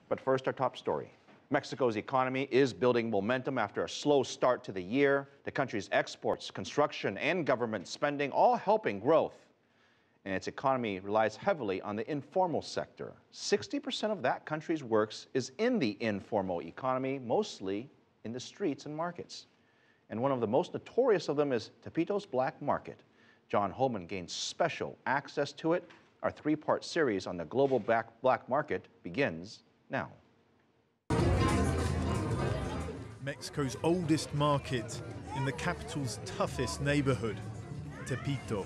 But first, our top story. Mexico's economy is building momentum after a slow start to the year. The country's exports, construction, and government spending all helping growth. And its economy relies heavily on the informal sector. 60% of that country's works is in the informal economy, mostly in the streets and markets. And one of the most notorious of them is Tepito's black market. John Holman gained special access to it. Our three-part series on the global black market begins now. Mexico's oldest market in the capital's toughest neighborhood, Tepito.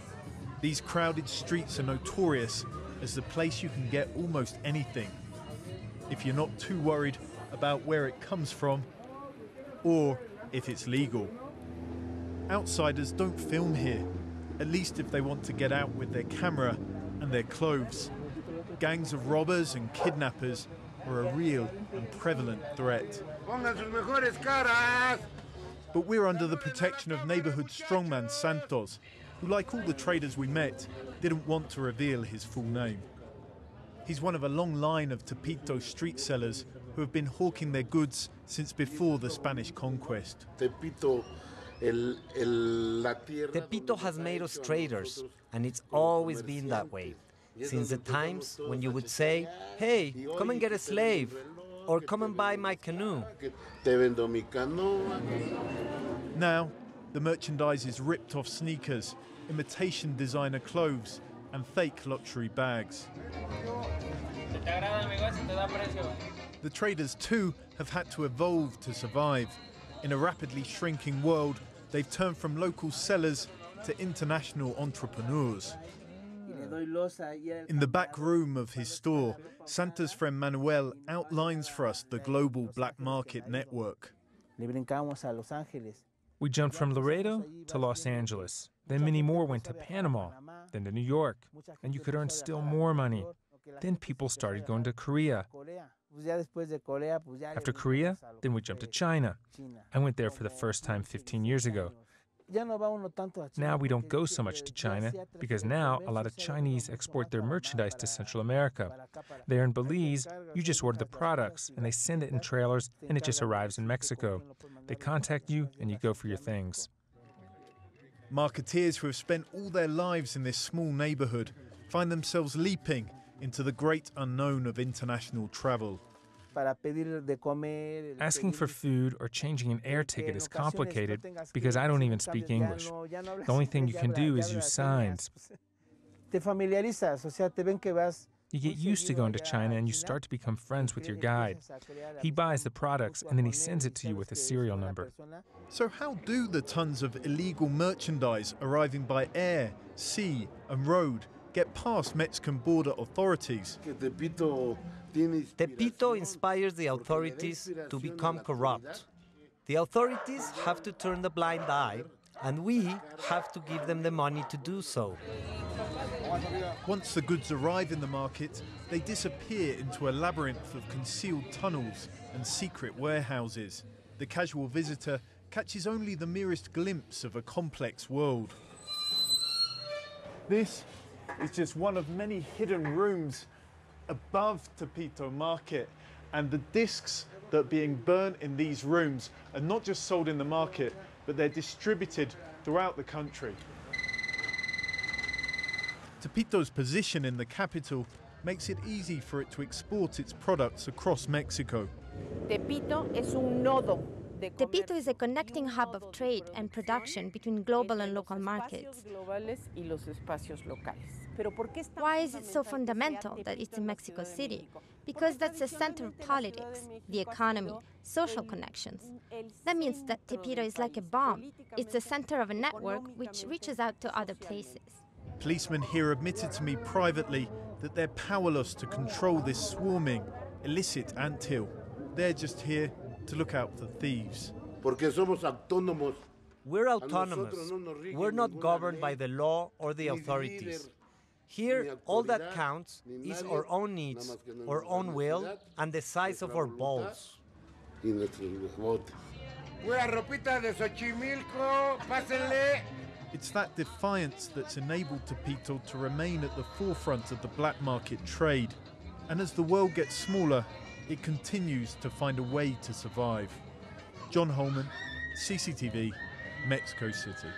These crowded streets are notorious as the place you can get almost anything, if you're not too worried about where it comes from or if it's legal. Outsiders don't film here, at least if they want to get out with their camera and their clothes. Gangs of robbers and kidnappers are a real and prevalent threat. But we're under the protection of neighborhood strongman Santos, who, like all the traders we met, didn't want to reveal his full name. He's one of a long line of Tepito street sellers who have been hawking their goods since before the Spanish conquest. Tepito has made us traders, and it's always been that way. Since the times when you would say, "Hey, come and get a slave," or "Come and buy my canoe." Now, the merchandise is ripped off sneakers, imitation designer clothes, and fake luxury bags. The traders, too, have had to evolve to survive. In a rapidly shrinking world, they've turned from local sellers to international entrepreneurs. In the back room of his store, Santa's friend Manuel outlines for us the global black market network. We jumped from Laredo to Los Angeles. Then many more went to Panama, then to New York, and you could earn still more money. Then people started going to Korea. After Korea, then we jumped to China. I went there for the first time 15 years ago. Now we don't go so much to China because now a lot of Chinese export their merchandise to Central America. There in Belize, you just order the products and they send it in trailers and it just arrives in Mexico. They contact you and you go for your things. Marketeers who have spent all their lives in this small neighborhood find themselves leaping into the great unknown of international travel. Asking for food or changing an air ticket is complicated because I don't even speak English. The only thing you can do is use signs. You get used to going to China and you start to become friends with your guide. He buys the products and then he sends it to you with a serial number. So how do the tons of illegal merchandise arriving by air, sea and road get past Mexican border authorities? Tepito inspires the authorities to become corrupt. The authorities have to turn the blind eye, and we have to give them the money to do so. Once the goods arrive in the market, they disappear into a labyrinth of concealed tunnels and secret warehouses. The casual visitor catches only the merest glimpse of a complex world. This is just one of many hidden rooms above Tepito market, and the discs that are being burnt in these rooms are not just sold in the market, but they're distributed throughout the country. Tepito's position in the capital makes it easy for it to export its products across Mexico. Tepito is a connecting hub of trade and production between global and local markets. Why is it so fundamental that it's in Mexico City? Because that's the center of politics, the economy, social connections. That means that Tepito is like a bomb. It's the center of a network which reaches out to other places. Policemen here admitted to me privately that they're powerless to control this swarming, illicit anthill. They're just here to look out for thieves. We're autonomous. We're not governed by the law or the authorities. Here, all that counts is our own needs, our own will, and the size of our balls. It's that defiance that's enabled Tepito to remain at the forefront of the black market trade. And as the world gets smaller, it continues to find a way to survive. John Holman, CCTV, Mexico City.